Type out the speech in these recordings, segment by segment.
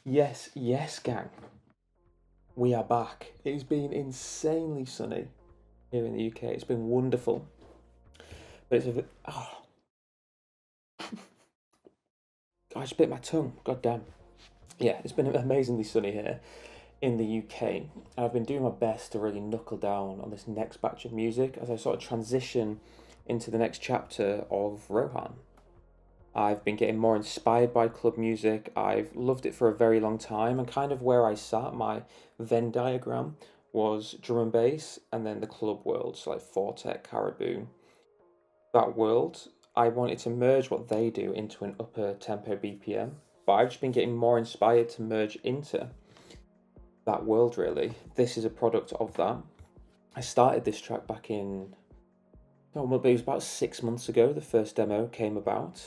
Yes, yes, gang. We are back. It's been insanely sunny here in the UK. It's been wonderful. But it's a bit. Oh, I just bit my tongue. God damn. Yeah, it's been amazingly sunny here in the UK. And I've been doing my best to really knuckle down on this next batch of music as I sort of transition into the next chapter of Rohan. I've been getting more inspired by club music. I've loved it for a very long time, and kind of where I sat, my Venn diagram was drum and bass, and then the club world, so like Fortet, Caribou. That world, I wanted to merge what they do into an upper tempo BPM, but I've just been getting more inspired to merge into that world, really. This is a product of that. I started this track back in it was about 6 months ago. The first demo came about,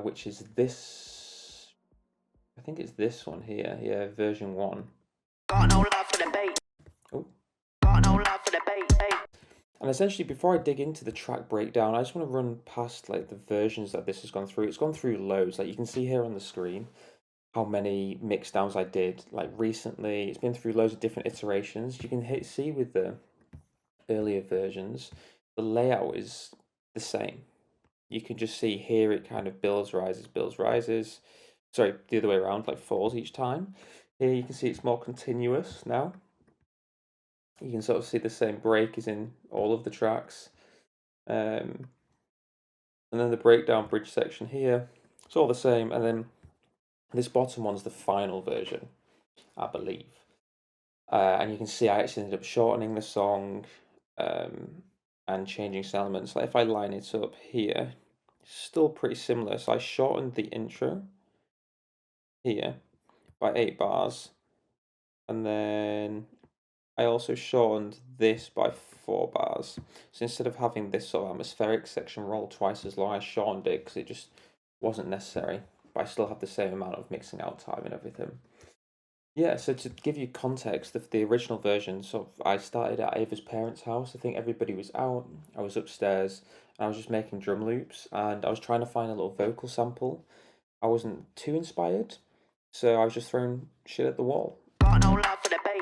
which is this. I think it's this one here. Yeah, version 1. Got no love for the bait. Oh. Got no love for the bait. And essentially, before I dig into the track breakdown, I just want to run past like the versions that this has gone through. It's gone through loads. Like you can see here on the screen, how many mix downs I did. Like recently, it's been through loads of different iterations. You can see with the earlier versions, the layout is the same. You can just see here it kind of builds, rises. Sorry, the other way around, like falls each time. Here you can see it's more continuous now. You can sort of see the same break is in all of the tracks. And then the breakdown bridge section here, it's all the same. And then this bottom one's the final version, I believe. And you can see I actually ended up shortening the song and changing some elements. Like if I line it up here, still pretty similar. So I shortened the intro here by 8 bars, and then I also shortened this by 4 bars. So instead of having this sort of atmospheric section roll twice as long, I shortened it because it just wasn't necessary, but I still have the same amount of mixing out time and everything. Yeah, so to give you context of the original version, so I started at Ava's parents' house. I think everybody was out. I was upstairs, and I was just making drum loops, and I was trying to find a little vocal sample. I wasn't too inspired, so I was just throwing shit at the wall. Got no love for the bait.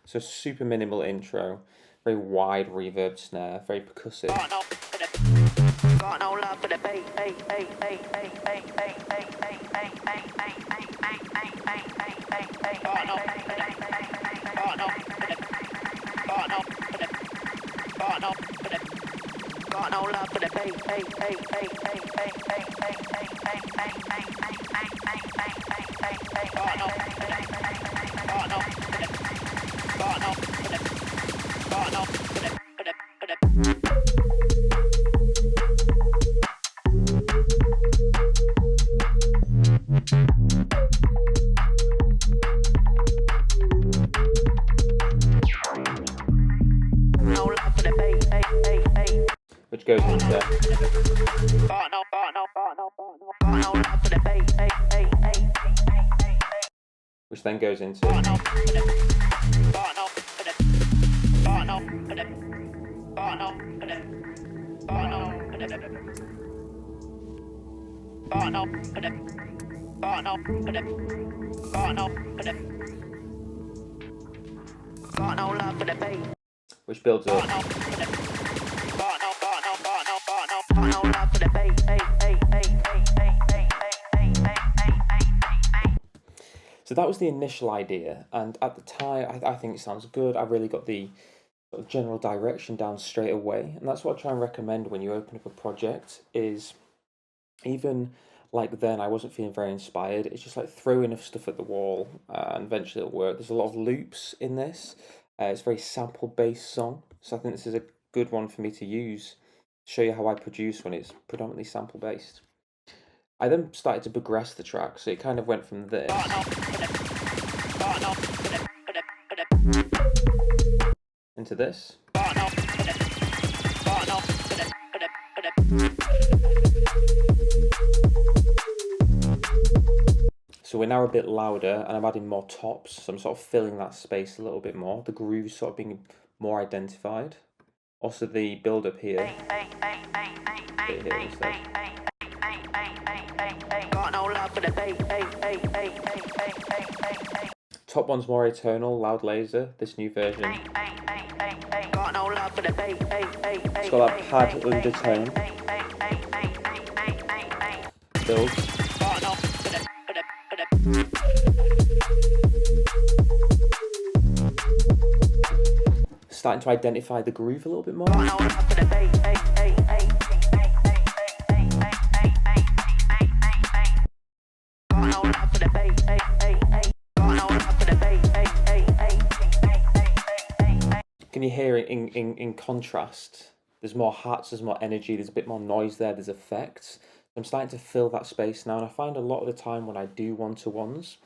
So super minimal intro, very wide reverb snare, very percussive. Which goes into which then goes into which builds up. So that was the initial idea, and at the time, I think it sounds good. I really got the sort of general direction down straight away, and that's what I try and recommend when you open up a project. Is even like then, I wasn't feeling very inspired. It's just like throw enough stuff at the wall, and eventually it'll work. There's a lot of loops in this. It's a very sample-based song, so I think this is a good one for me to use to show you how I produce when it's predominantly sample-based. I then started to progress the track, so it kind of went from this into this. So So we're now a bit louder, and I'm adding more tops, so I'm sort of filling that space a little bit more. The groove's sort of being more identified. Also the build up here. Top one's more atonal, loud laser, this new version. It's got that pad undertone. Build. Starting to identify the groove a little bit more. Can you hear it in contrast? There's more hats, there's more energy, there's a bit more noise there, there's effects. I'm starting to fill that space now, and I find a lot of the time when I do one-to-ones,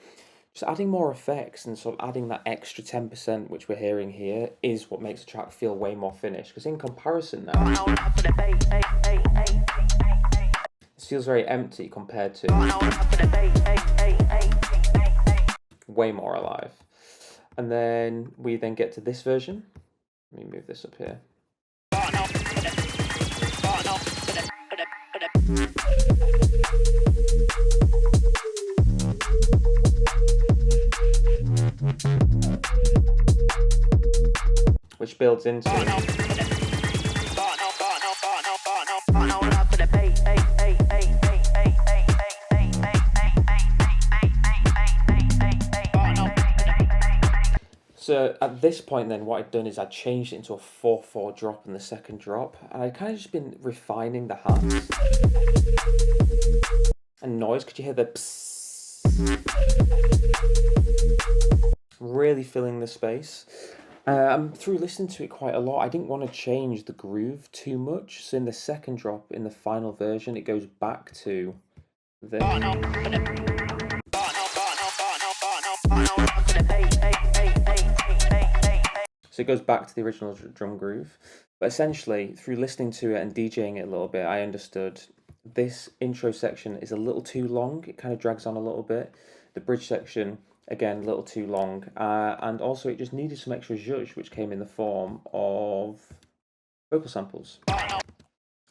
just adding more effects and sort of adding that extra 10%, which we're hearing here, is what makes the track feel way more finished. Because in comparison now, this feels very empty compared to way more alive. And then we then get to this version. Let me move this up here. Which builds into So at this point then, what I'd done is I changed it into a 4/4 drop in the second drop, and I'd kind of just been refining the hats. And noise, could you hear the psss? Really filling the space. Through listening to it quite a lot, I didn't want to change the groove too much, so in the second drop, in the final version, it goes back to this. So it goes back to the original drum groove. But essentially, through listening to it and DJing it a little bit, I understood this intro section is a little too long. It kind of drags on a little bit. The bridge section, again, a little too long. And also it just needed some extra zhuzh, which came in the form of vocal samples.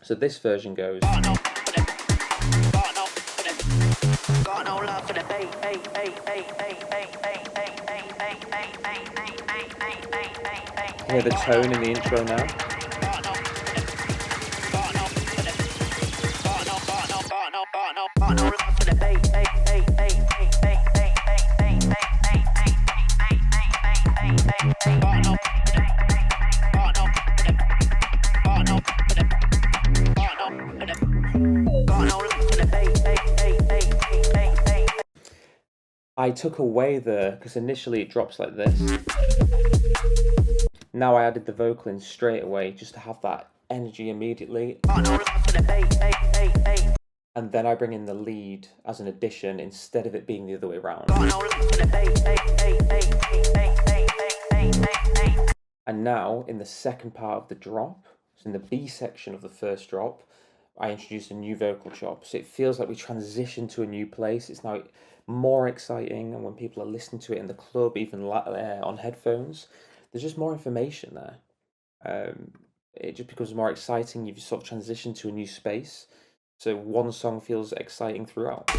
So this version goes... Hear the tone in the intro now. I took away because initially it drops like this. Now I added the vocal in straight away just to have that energy immediately. And then I bring in the lead as an addition instead of it being the other way around. And now in the second part of the drop, so in the B section of the first drop, I introduced a new vocal chop. So it feels like we transition to a new place. It's now more exciting, and when people are listening to it in the club, even on headphones, there's just more information there. It just becomes more exciting. You've sort of transitioned to a new space. So one song feels exciting throughout.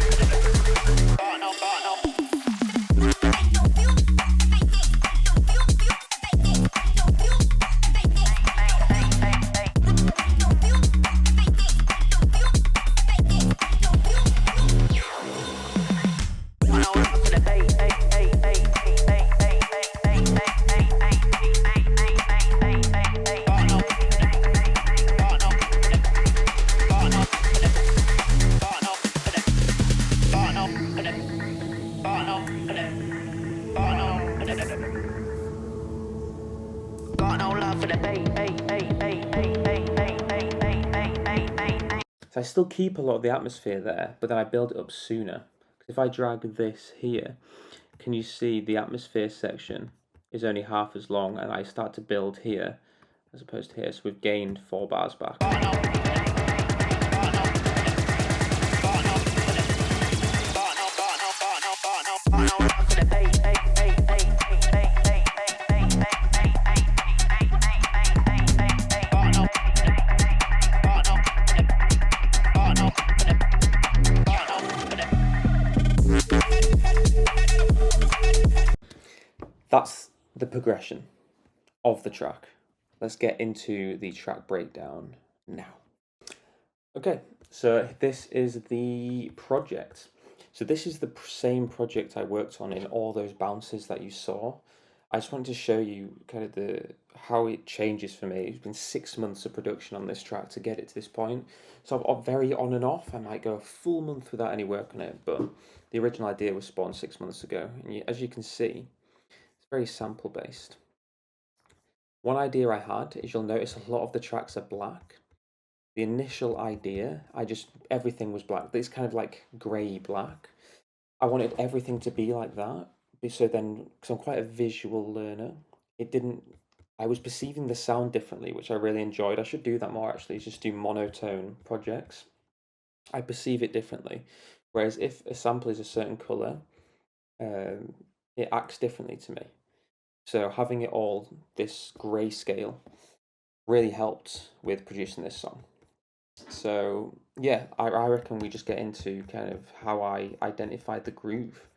So I still keep a lot of the atmosphere there, but then I build it up sooner. If I drag this here, can you see the atmosphere section is only half as long, and I start to build here as opposed to here, so we've gained 4 bars back. that's the progression of the track. Let's get into the track breakdown now. Okay, so this is the project. So this is the same project I worked on in all those bounces that you saw. I just wanted to show you kind of the how it changes for me. It's been 6 months of production on this track to get it to this point. So I'm very on and off. I might go a full month without any work on it, but the original idea was spawned 6 months ago. And as you can see, it's very sample based. One idea I had is you'll notice a lot of the tracks are black. The initial idea, everything was black. It's kind of like grey black. I wanted everything to be like that. So then, because I'm quite a visual learner, it didn't. I was perceiving the sound differently, which I really enjoyed. I should do that more actually, just do monotone projects. I perceive it differently. Whereas if a sample is a certain colour, um, it acts differently to me. So having it all this grayscale really helped with producing this song. So yeah, I reckon we just get into kind of how I identified the groove